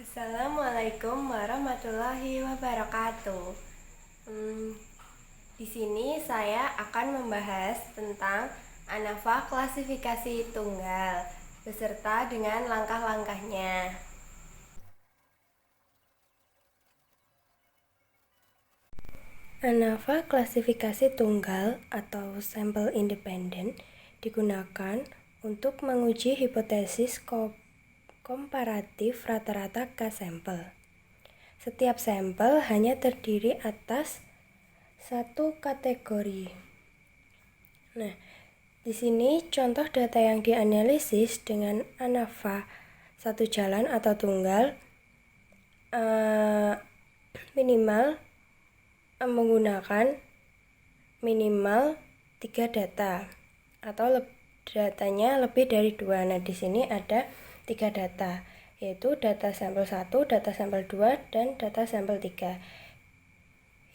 Assalamualaikum warahmatullahi wabarakatuh. Di sini saya akan membahas tentang ANAFA klasifikasi tunggal beserta dengan langkah-langkahnya. ANAFA klasifikasi tunggal atau sampel independen digunakan untuk menguji hipotesis komparatif rata-rata K-sampel. Setiap sampel hanya terdiri atas satu kategori. Nah, di sini contoh data yang dianalisis dengan ANAFA satu jalan atau tunggal minimal menggunakan minimal 3 data atau datanya lebih dari 2. Nah, di sini ada 3 data, yaitu data sampel 1, data sampel 2, dan data sampel 3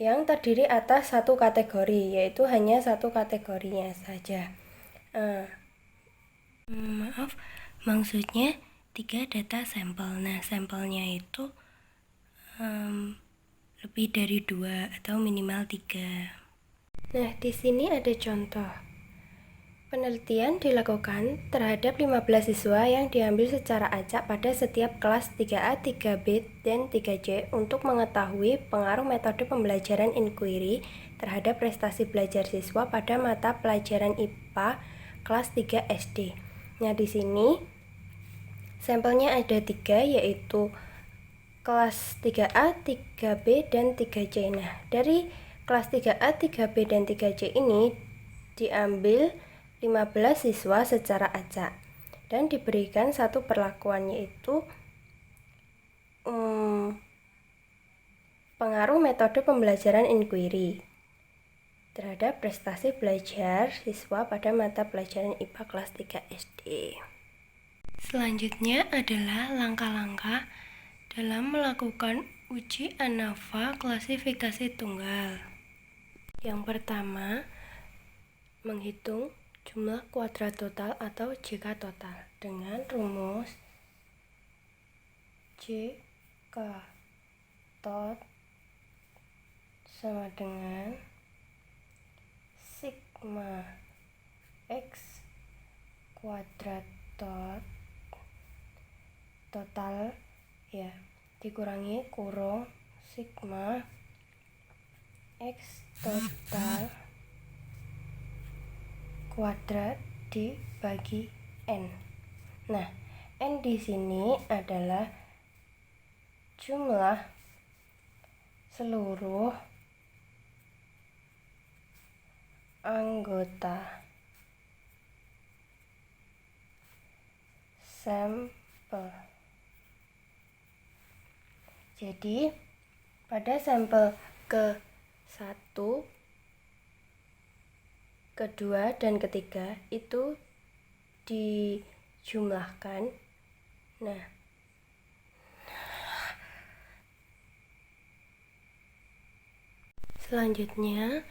yang terdiri atas satu kategori, yaitu hanya satu kategorinya saja. Maksudnya 3 data sampel. Nah, sampelnya itu lebih dari 2 atau minimal 3. Nah, di sini ada contoh. Penelitian dilakukan terhadap 15 siswa yang diambil secara acak pada setiap kelas 3A, 3B, dan 3C untuk mengetahui pengaruh metode pembelajaran inquiry terhadap prestasi belajar siswa pada mata pelajaran IPA kelas 3 SD. Nah, di sini sampelnya ada 3, yaitu kelas 3A, 3B, dan 3C. Nah, dari kelas 3A, 3B, dan 3C ini diambil 15 siswa secara acak dan diberikan satu perlakuan, yaitu pengaruh metode pembelajaran inquiry terhadap prestasi belajar siswa pada mata pelajaran IPA kelas 3 SD. Selanjutnya adalah langkah-langkah dalam melakukan uji ANAFA klasifikasi tunggal. Yang pertama, menghitung jumlah kuadrat total atau JK total dengan rumus JK tot sama dengan sigma X kuadrat total ya dikurangi kurung sigma X total kuadrat dibagi N. Nah, N di sini adalah jumlah seluruh anggota sampel. Jadi, pada sampel ke-1, kedua, dan ketiga itu dijumlahkan. Nah, selanjutnya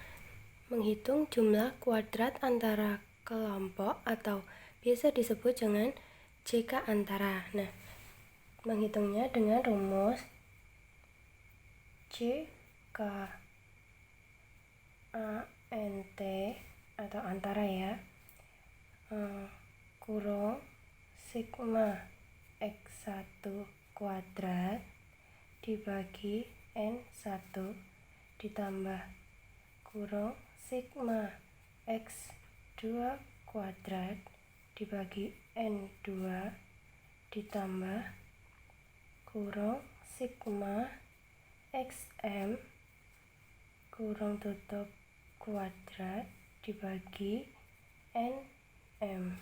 menghitung jumlah kuadrat antara kelompok atau biasa disebut dengan JK antara. Nah, menghitungnya dengan rumus JK ANT atau antara ya, kurung sigma X1 kuadrat dibagi N1 ditambah kurung sigma X2 kuadrat dibagi N2 ditambah kurung sigma XM kurung tutup kuadrat dibagi NM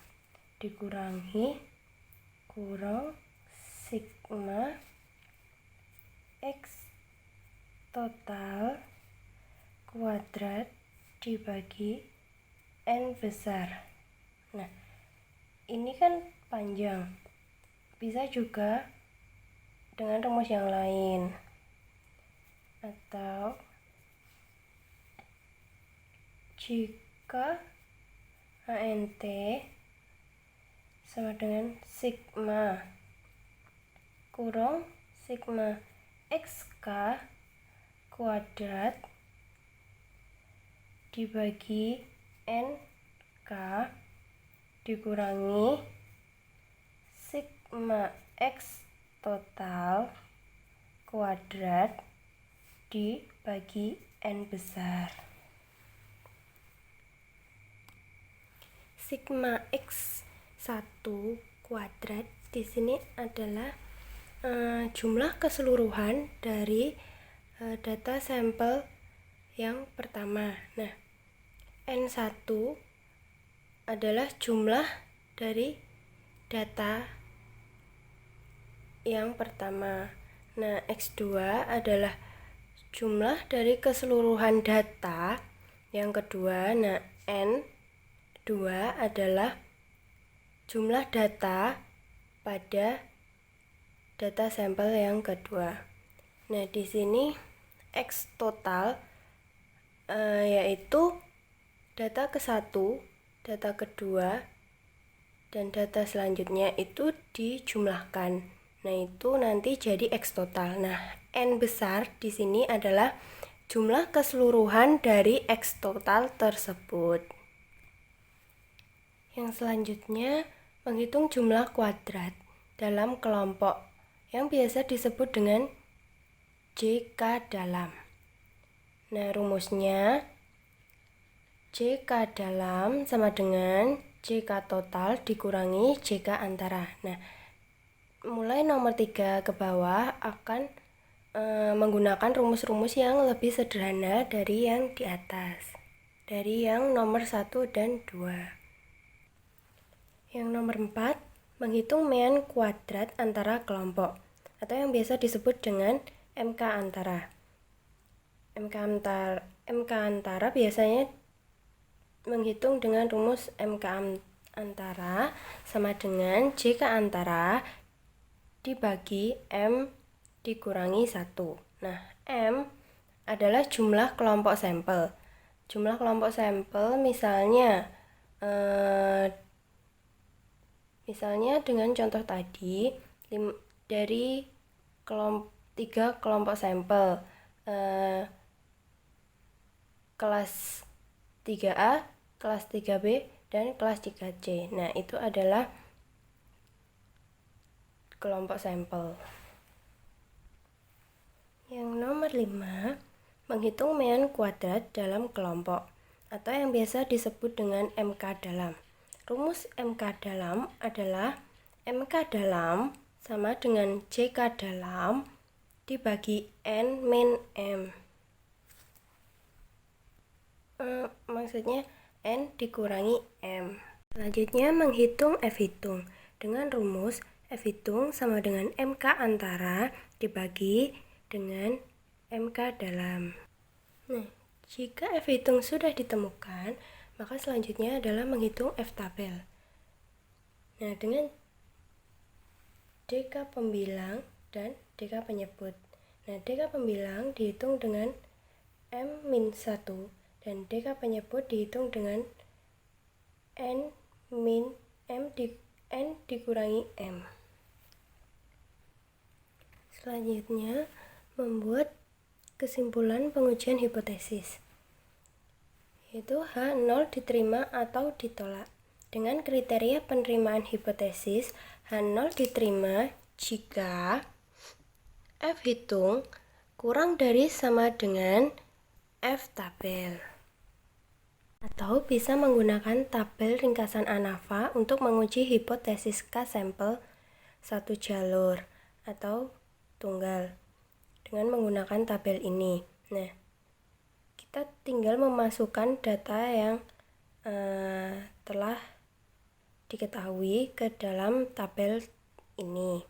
dikurangi kurung sigma X total kuadrat dibagi N besar. Nah, ini kan panjang, bisa juga dengan rumus yang lain atau jika ANT sama dengan sigma kurung sigma XK kuadrat dibagi NK dikurangi sigma X total kuadrat dibagi N besar. Sigma X1 kuadrat di sini adalah jumlah keseluruhan dari data sampel yang pertama. Nah, N1 adalah jumlah dari data yang pertama. Nah, X2 adalah jumlah dari keseluruhan data yang kedua. Nah, N2 adalah jumlah data pada data sampel yang kedua. Nah, di sini X total yaitu data ke-1, data kedua, dan data selanjutnya itu dijumlahkan. Nah, itu nanti jadi X total. Nah, N besar di sini adalah jumlah keseluruhan dari X total tersebut. Yang selanjutnya, menghitung jumlah kuadrat dalam kelompok yang biasa disebut dengan JK dalam. Nah, rumusnya JK dalam sama dengan JK total dikurangi JK antara. Nah, mulai nomor 3 ke bawah akan menggunakan rumus-rumus yang lebih sederhana dari yang di atas, dari yang nomor 1 dan 2. Yang nomor 4, menghitung mean kuadrat antara kelompok, atau yang biasa disebut dengan MK antara. MK antara biasanya menghitung dengan rumus MK antara sama dengan JK antara dibagi M dikurangi 1. Nah, M adalah jumlah kelompok sampel. Jumlah kelompok sampel misalnya dengan contoh tadi dari 3 kelompok sampel kelas 3A, kelas 3B, dan kelas 3C. Nah, itu adalah kelompok sampel. Yang nomor 5, menghitung mean kuadrat dalam kelompok, atau yang biasa disebut dengan MK dalam. Rumus MK dalam adalah MK dalam sama dengan JK dalam dibagi N min M. Maksudnya N dikurangi M. Selanjutnya menghitung F hitung dengan rumus F hitung sama dengan MK antara dibagi dengan MK dalam. Nah, jika F hitung sudah ditemukan, maka selanjutnya adalah menghitung F tabel. Nah, dengan DK pembilang dan DK penyebut. Nah, DK pembilang dihitung dengan M-1 dan DK penyebut dihitung dengan N dikurangi M. Selanjutnya, membuat kesimpulan pengujian hipotesis, yaitu H0 diterima atau ditolak. Dengan kriteria penerimaan hipotesis, H0 diterima jika F hitung kurang dari sama dengan F tabel, atau bisa menggunakan tabel ringkasan ANAVA untuk menguji hipotesis K sampel satu jalur atau tunggal dengan menggunakan tabel ini. Nah, kita tinggal memasukkan data yang telah diketahui ke dalam tabel ini.